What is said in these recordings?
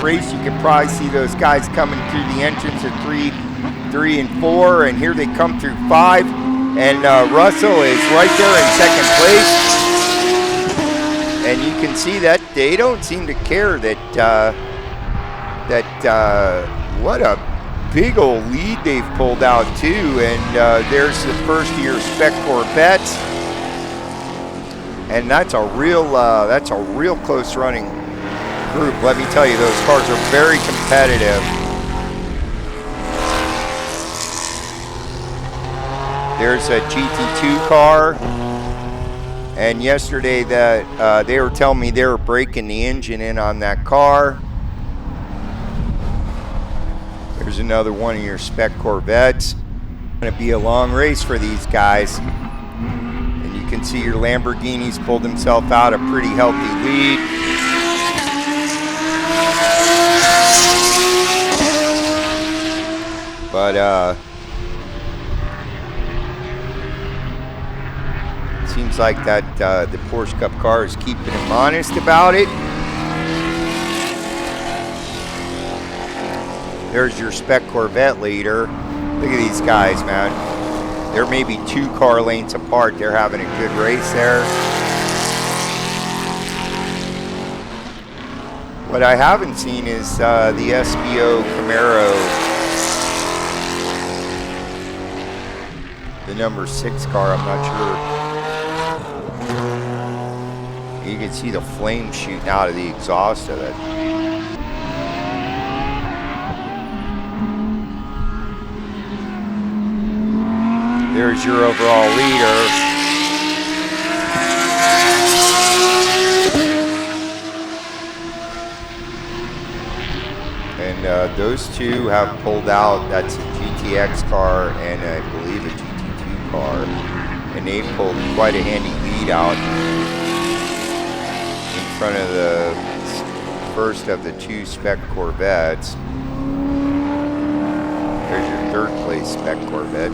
race. You can probably see those guys coming through the entrance of 3, 3, and 4, and here they come through 5. And Russell is right there in second place. And you can see that they don't seem to care that what a big old lead they've pulled out too. And there's the first year Spec Corvette. And that's a real close running group. Let me tell you, those cars are very competitive. There's a GT2 car, and yesterday that they were telling me they were breaking the engine in on that car. There's another one of your Spec Corvettes. It's going to be a long race for these guys. And you can see your Lamborghini's pulled himself out a pretty healthy lead. But seems like that the Porsche Cup car is keeping him honest about it. There's your Spec Corvette leader. Look at these guys, man. They're maybe 2 car lengths apart. They're having a good race there. What I haven't seen is the SBO Camaro, the number 6 car. I'm not sure. You can see the flame shooting out of the exhaust of it. There's your overall leader. And those two have pulled out. That's a GTX car and I believe a GT2 car. And they pulled quite a handy lead out in front of the first of the 2 Spec Corvettes. There's your 3rd place Spec Corvette.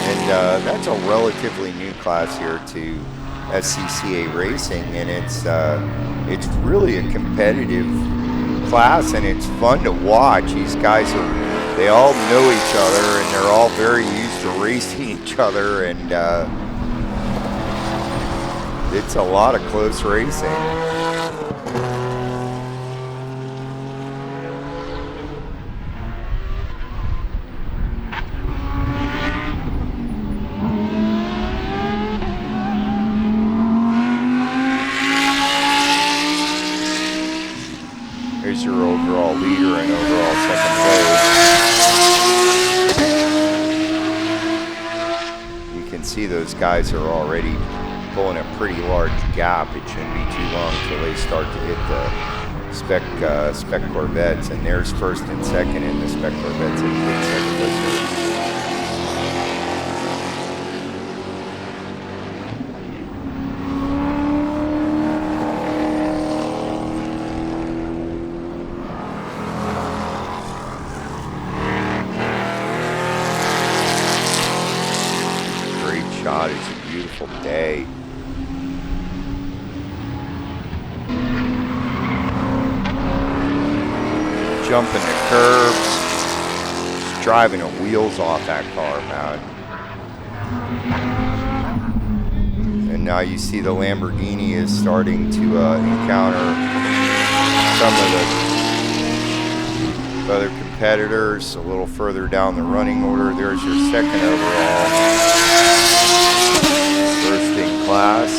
And that's a relatively new class here to SCCA racing, and it's really a competitive class, and it's fun to watch. These guys they all know each other, and they're all very used to racing each other, and it's a lot of close racing. There's your overall leader and overall second place. You can see those guys are already pulling a pretty large gap. It shouldn't be too long until they start to hit the Spec Corvettes. And there's first and second in the Spec Corvettes in second place. Shot. It's a beautiful day. Jumping the curbs, just driving the wheels off that car, man. And now you see the Lamborghini is starting to encounter some of the other competitors a little further down the running order. There's your second overall. First in class.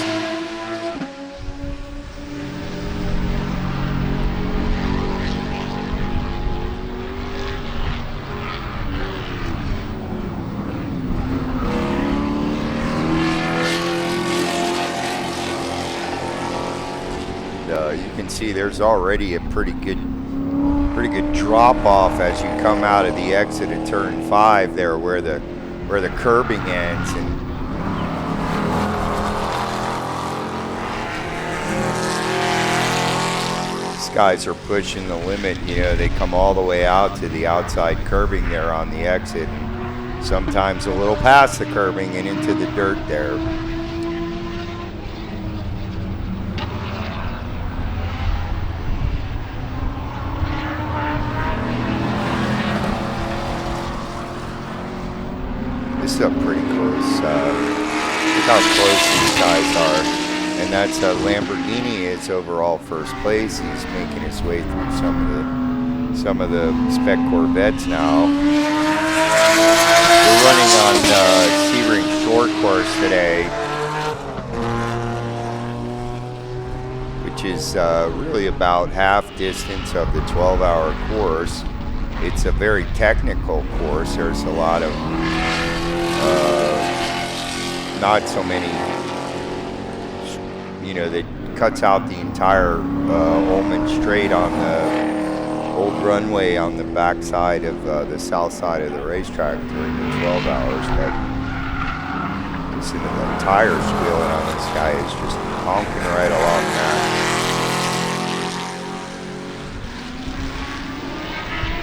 You can see there's already a pretty good drop off as you come out of the exit at turn 5 there, where the curbing ends, and guys are pushing the limit. You know, they come all the way out to the outside curbing there on the exit, and sometimes a little past the curbing and into the dirt there. This is up pretty close. Look how close these guys are. And that's Lamborghini is overall first place. He's making his way through some of the Spec Corvettes now. We're running on Sebring short course today, which is really about half distance of the 12-hour course. It's a very technical course. There's a lot of not so many, that cuts out the entire Ullman Straight on the old runway on the back side of the south side of the racetrack during the 12 hours. But listen to the tires squealing on this guy. Is just honking right along that.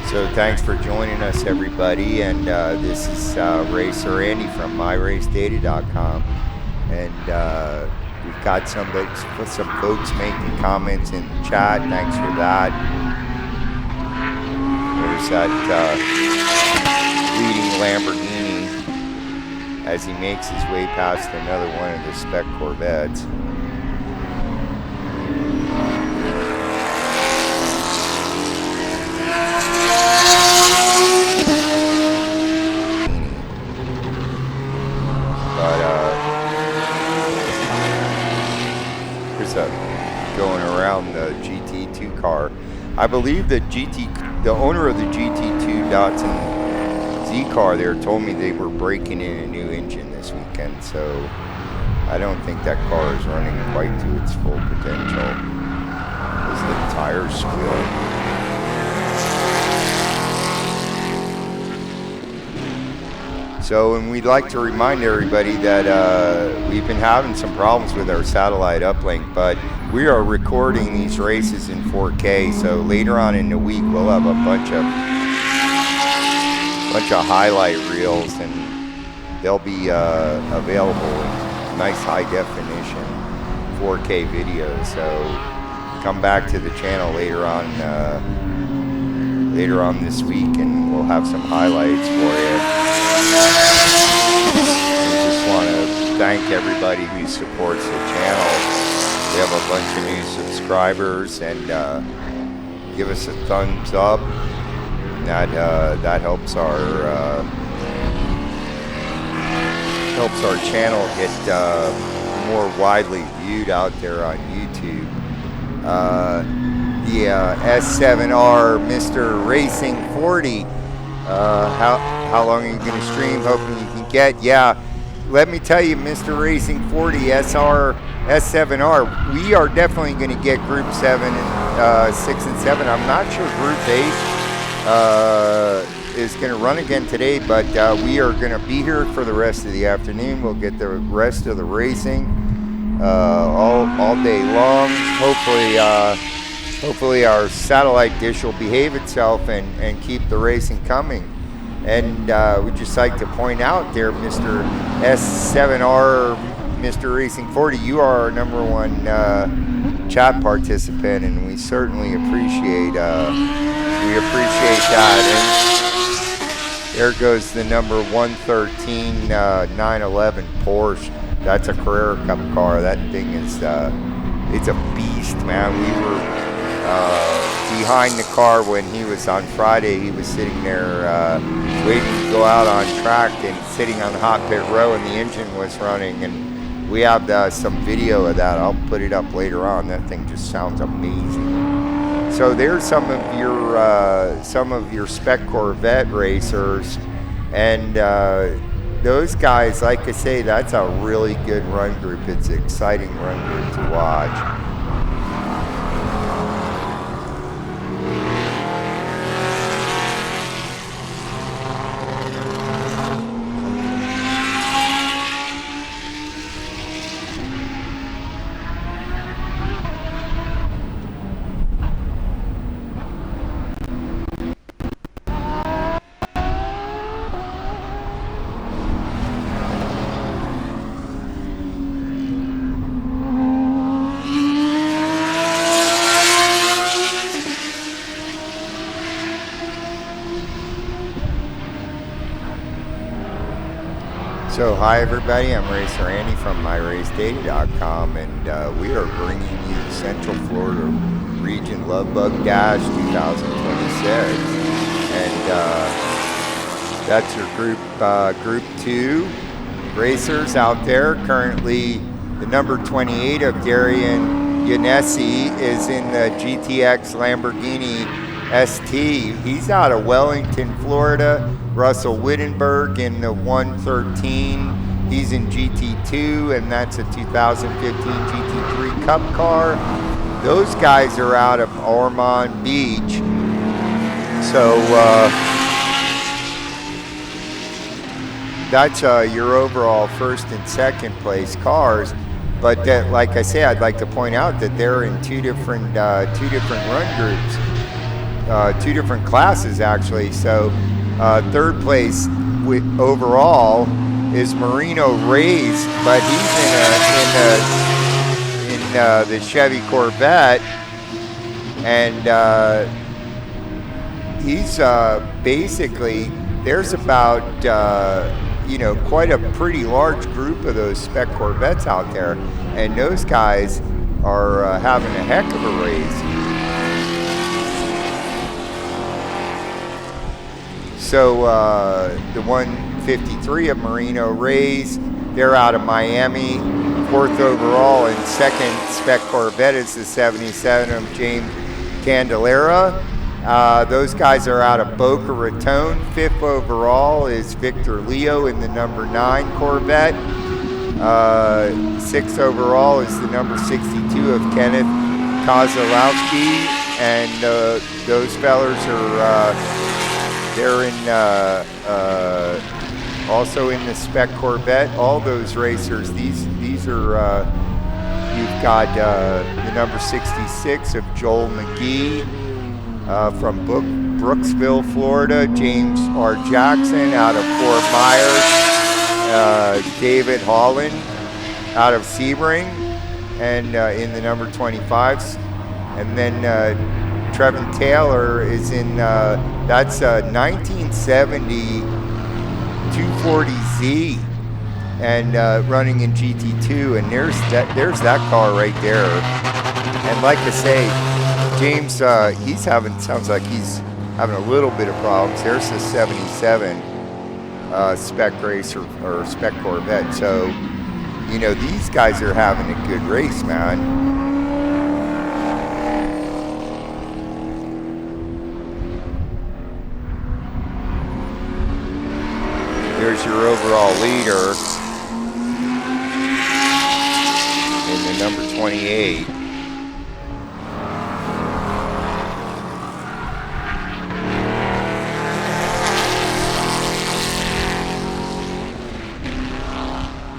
So thanks for joining us, everybody. And this is Racer Andy from MyRaceData.com. And we've got some folks making comments in the chat. Thanks for that. There's that leading Lamborghini as he makes his way past another one of the Spec Corvettes. Going around the GT2 car. I believe the owner of the GT2 Datsun Z car there told me they were breaking in a new engine this weekend, so I don't think that car is running quite to its full potential. As the tires squeal. So, and we'd like to remind everybody that we've been having some problems with our satellite uplink, but we are recording these races in 4K. So later on in the week, we'll have a bunch of highlight reels, and they'll be available in nice high definition 4K videos. So come back to the channel later on this week, and we'll have some highlights for you. I just want to thank everybody who supports the channel. We have a bunch of new subscribers, and give us a thumbs up. That helps our channel get more widely viewed out there on YouTube. The S7R Mr. Racing 40. How long are you going to stream? Hoping you can get. Yeah, let me tell you, Mr. Racing 40 S7R, we are definitely going to get Group 7 and 6 and 7. I'm not sure Group 8 is going to run again today, but we are going to be here for the rest of the afternoon. We'll get the rest of the racing all day long. Hopefully our satellite dish will behave itself and keep the racing coming. And we'd just like to point out there, Mr. S7R, Mr. Racing 40, you are our #1 chat participant, and we certainly appreciate that. And there goes the number 113 911 Porsche. That's a Carrera Cup car. That thing is it's a beast, man. We were behind the car when he was on Friday. He was sitting there waiting to go out on track and sitting on the hot pit row, and the engine was running. And we have some video of that. I'll put it up later on. That thing just sounds amazing. So there's some of your Spec Corvette racers, and those guys, like I say, that's a really good run group. It's an exciting run group to watch. So hi everybody, I'm Racer Andy from MyRaceData.com, and we are bringing you the Central Florida Region Love Bug Dash 2026, and that's your group 2 racers out there. Currently the number 28 of Darian Yanesi is in the GTX Lamborghini ST. He's out of Wellington, Florida. Russell Wittenberg in the 113. He's in GT2, and that's a 2015 GT3 Cup car. Those guys are out of Ormond Beach. So that's your overall first and second place cars. But like I say, I'd like to point out that they're in two different run groups, 2 different classes actually. So third place overall is Marino Reyes, but he's in the Chevy Corvette, and he's basically, there's about quite a pretty large group of those Spec Corvettes out there, and those guys are having a heck of a race. So the 153 of Marino Reyes, they're out of Miami. 4th overall, and 2nd Spec Corvette is the 77 of James Candelera. Those guys are out of Boca Raton. 5th overall is Victor Leo in the number 9 Corvette. 6th overall is the number 62 of Kenneth Kozlowski, and those fellers are they're in also in the Spec Corvette. All those racers, these are you've got the number 66 of Joel McGee from Brooksville, Florida. James R. Jackson out of Fort Myers. David Holland out of Sebring, and in the number 25s. And then Trevin Taylor is in, that's a 1970 240Z, and running in GT2, and there's that car right there. And like I say, James, sounds like he's having a little bit of problems. There's the 77 Spec Racer or Spec Corvette. So, these guys are having a good race, man. There's your overall leader in the number 28.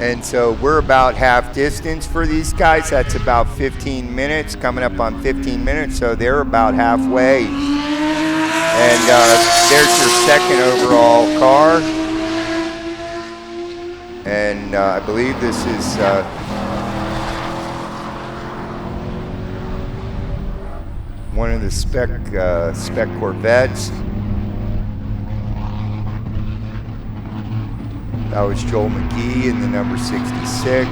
And so we're about half distance for these guys. That's about 15 minutes, coming up on 15 minutes. So they're about halfway. And there's your 2nd overall car. And I believe this is one of the Spec Corvettes. That was Joel McGee in the number 66.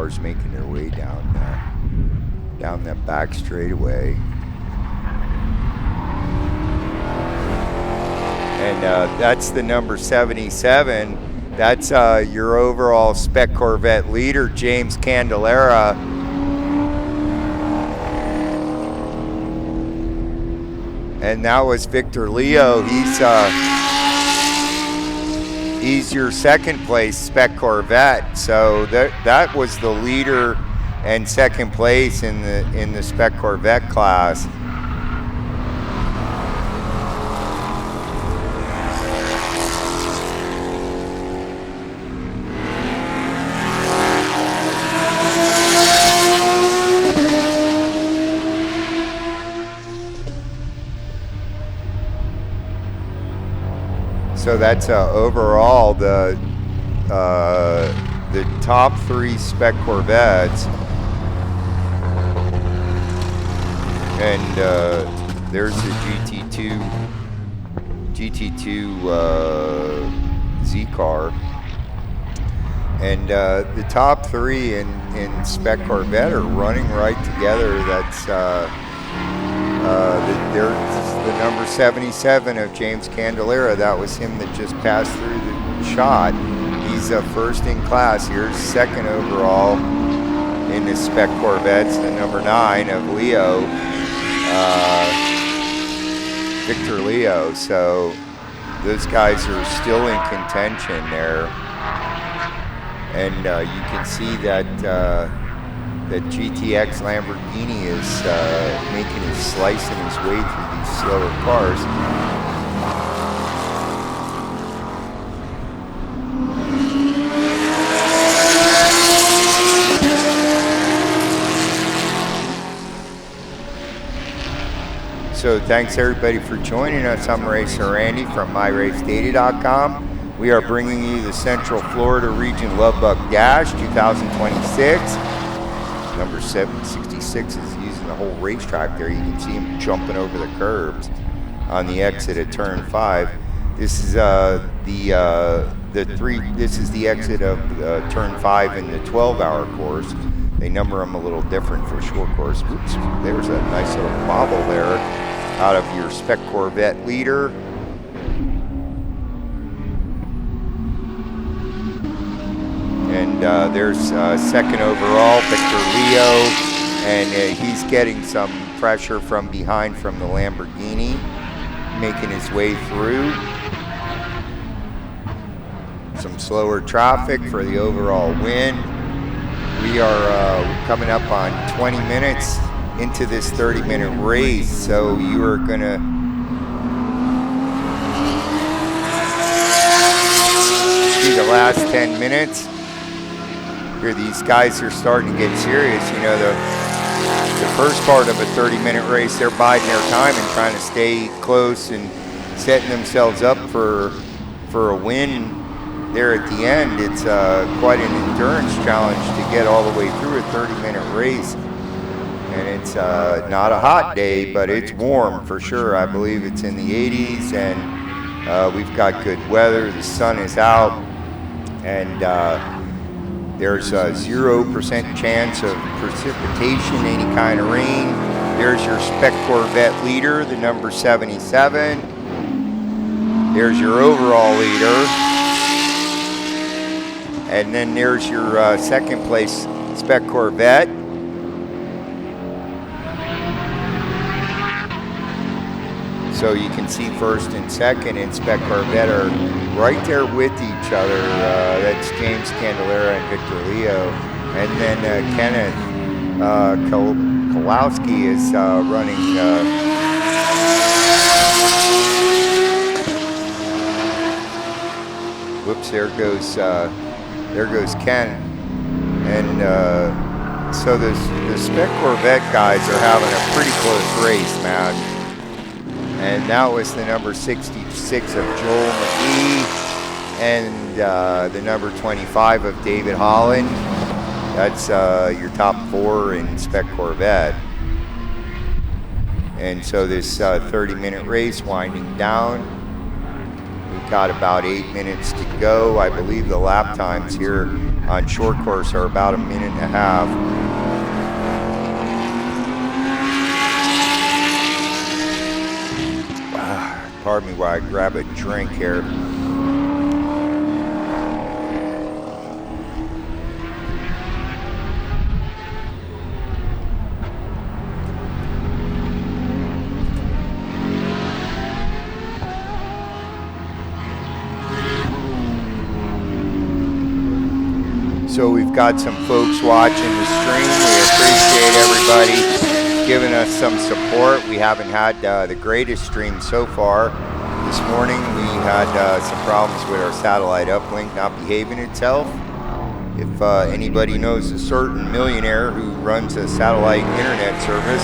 cars making their way down that back straightaway. And that's the number 77. That's your overall Spec Corvette leader, James Candelera. And that was Victor Leo. He's your second place Spec Corvette. So that was the leader and second place in the Spec Corvette class. So that's overall the top 3 Spec Corvettes, and there's the GT2 Z car, and the top 3 in Spec Corvette are running right together. That's there's the number 77 of James Candelera. That was him that just passed through the shot. He's first in class here, second overall in the Spec Corvettes. The number 9 of Leo, Victor Leo. So those guys are still in contention there, and you can see that that GTX Lamborghini is making his slicing his way through these slower cars. So thanks everybody for joining us. I'm Racer Randy from MyRaceData.com. We are bringing you the Central Florida Region Love Bug Dash 2026. Number 766 is using the whole racetrack there. You can see him jumping over the curbs on the exit at turn 5. This is This is the exit of turn 5 in the 12-hour course. They number them a little different for short course. Oops, there's a nice little bobble there out of your Spec Corvette leader. And there's second overall, Victor Leo, and he's getting some pressure from behind from the Lamborghini, making his way through. Some slower traffic for the overall win. We are coming up on 20 minutes into this 30-minute race, so you are going to see the last 10 minutes. Here, these guys are starting to get serious. You know, the first part of a 30-minute race, they're biding their time and trying to stay close and setting themselves up for a win there at the end. It's quite an endurance challenge to get all the way through a 30-minute race. And it's not a hot day, but it's warm for sure. I believe it's in the 80s, and we've got good weather. The sun is out, and there's a 0% chance of precipitation, any kind of rain. There's your Spec Corvette leader, the number 77. There's your overall leader. And then there's your second place Spec Corvette. So you can see first and second in Spec Corvette are right there with each other. That's James Candelera and Victor Leo. And then Kenneth Kowalski is running. Whoops! There goes Ken. And so the Spec Corvette guys are having a pretty close race, man. And that was the number 66 of Joel McGee and the number 25 of David Holland. That's your top 4 in Spec Corvette. And so this 30-minute race winding down. We've got about 8 minutes to go. I believe the lap times here on short course are about 1.5 minutes. Pardon me while I grab a drink here. So we've got some folks watching the stream. We appreciate everybody giving us some support. We haven't had the greatest stream so far. This morning we had some problems with our satellite uplink not behaving itself. If anybody knows a certain millionaire who runs a satellite internet service,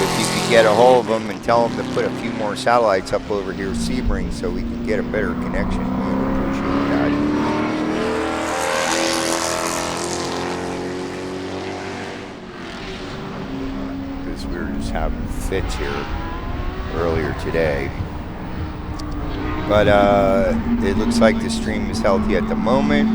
if you could get a hold of them and tell them to put a few more satellites up over here, Sebring, so we can get a better connection, we would appreciate that. We were just having fits here earlier today. But it looks like the stream is healthy at the moment.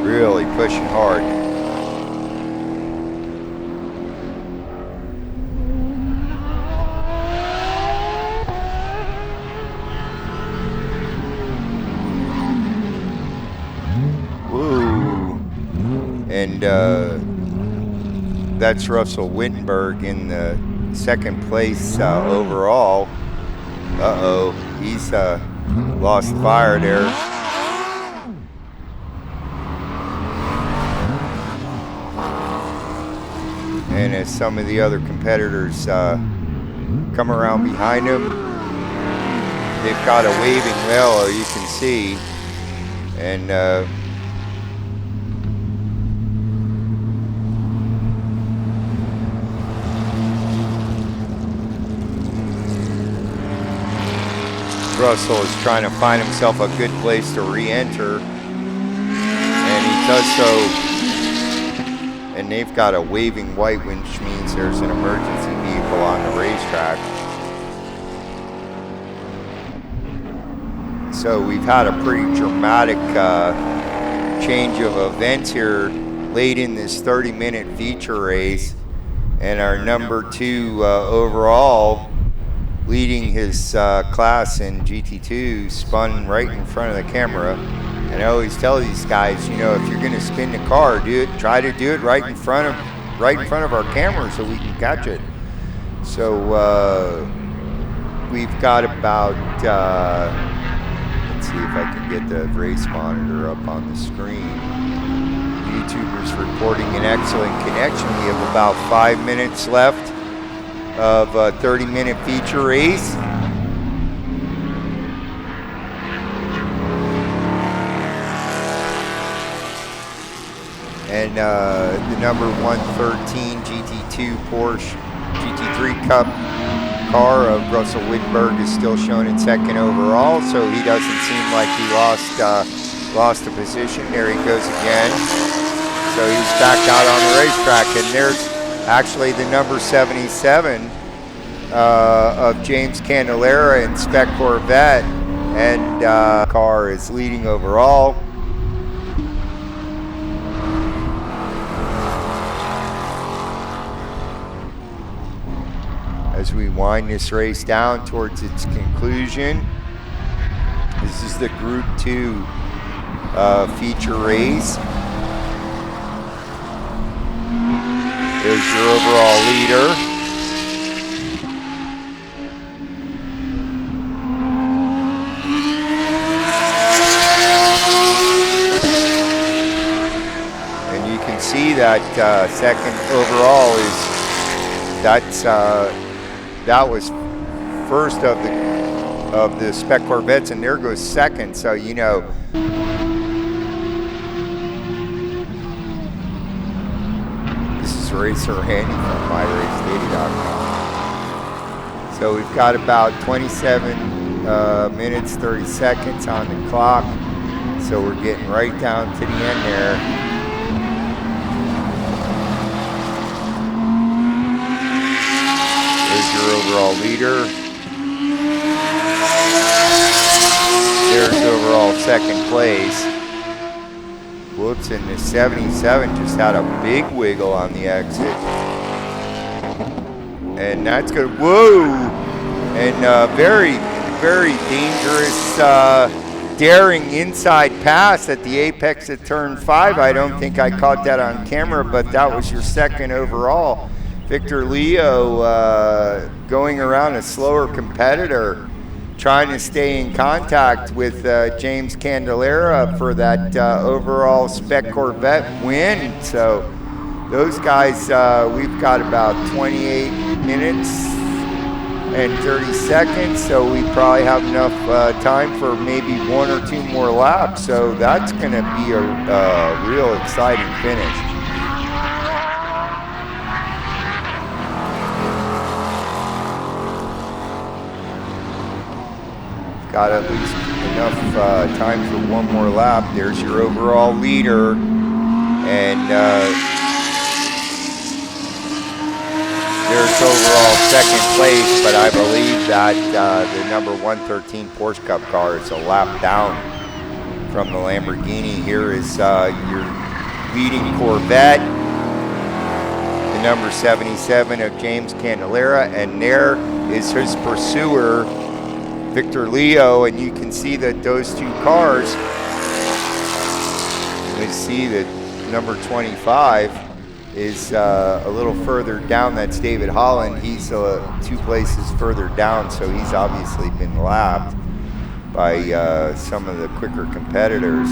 Really pushing hard. And that's Russell Wittenberg in the second place overall. Uh-oh, he's lost fire there. And as some of the other competitors come around behind him, they've got a waving yellow, you can see. And Russell is trying to find himself a good place to re-enter, and he does so. And they've got a waving white, which means there's an emergency vehicle on the racetrack. So we've had a pretty dramatic change of events here late in this 30-minute feature race, and our number 2 overall, leading his class in GT2, spun right in front of the camera. And I always tell these guys, you know, if you're going to spin the car, try to do it right in front of our camera so we can catch it. So we've got about let's see if I can get the race monitor up on the screen. YouTubers reporting an excellent connection. We have about 5 minutes left of a 30-minute feature race. And the number 113 GT2 Porsche GT3 Cup car of Russell Wittenberg is still shown in second overall, so he doesn't seem like he lost a position. There he goes again. So he's back out on the racetrack, and there's actually the number 77 of James Candelara in Spec Corvette, and car is leading overall. As we wind this race down towards its conclusion, this is the Group 2 feature race. There's your overall leader. And you can see that second overall that was first of the Spec Corvettes, and there goes second. So you know, this is Racer Handy from MyRaceDaily.com. So we've got about 27 minutes 30 seconds on the clock. So we're getting right down to the end there. overall leader. There's overall second place. Whoops, and the 77 just had a big wiggle on the exit. And that's good. Whoa! And very, very dangerous, daring inside pass at the apex of turn 5. I don't think I caught that on camera, but that was your second overall. Victor Leo going around a slower competitor, trying to stay in contact with James Candelera for that overall Spec Corvette win. So those guys, we've got about 28 minutes and 30 seconds, so we probably have enough time for maybe 1 or 2 more laps. So that's going to be a real exciting finish. Got at least enough time for 1 more lap. There's your overall leader, and there's overall second place, but I believe that the number 113 Porsche Cup car is a lap down from the Lamborghini. Here is your leading Corvette, the number 77 of James Candelera, and there is his pursuer, Victor Leo, and you can see that those 2 cars, we see that number 25 is a little further down. That's David Holland. He's 2 places further down, so he's obviously been lapped by some of the quicker competitors.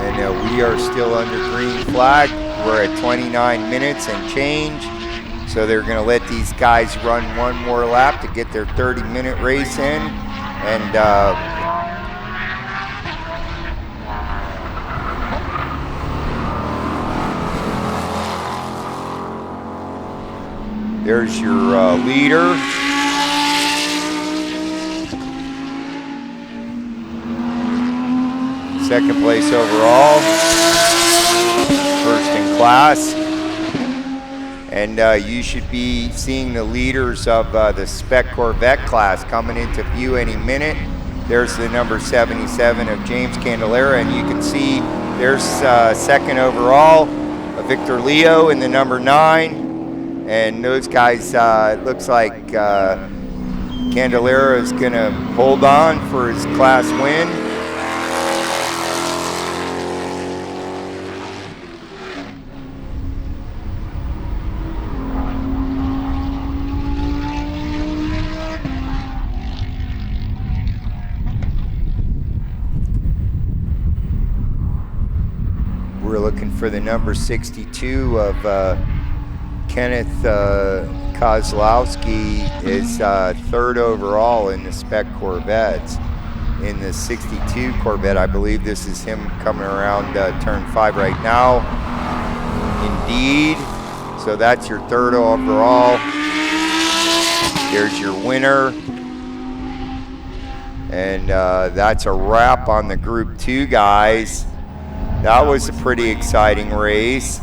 And we are still under green flag. We're at 29 minutes and change. So they're going to let these guys run 1 more lap to get their 30-minute race in. And there's your leader. Second place overall. First in class. And you should be seeing the leaders of the Spec Corvette class coming into view any minute. There's the number 77 of James Candelera, and you can see there's second overall, Victor Leo in the number 9. And those guys, it looks like Candelera is going to hold on for his class win. We're looking for the number 62 of Kenneth Kozlowski is 3rd overall in the Spec Corvettes. In the 62 Corvette, I believe this is him coming around turn 5 right now. Indeed. So that's your 3rd overall. There's your winner. And that's a wrap on the Group 2 guys. That was a pretty exciting race.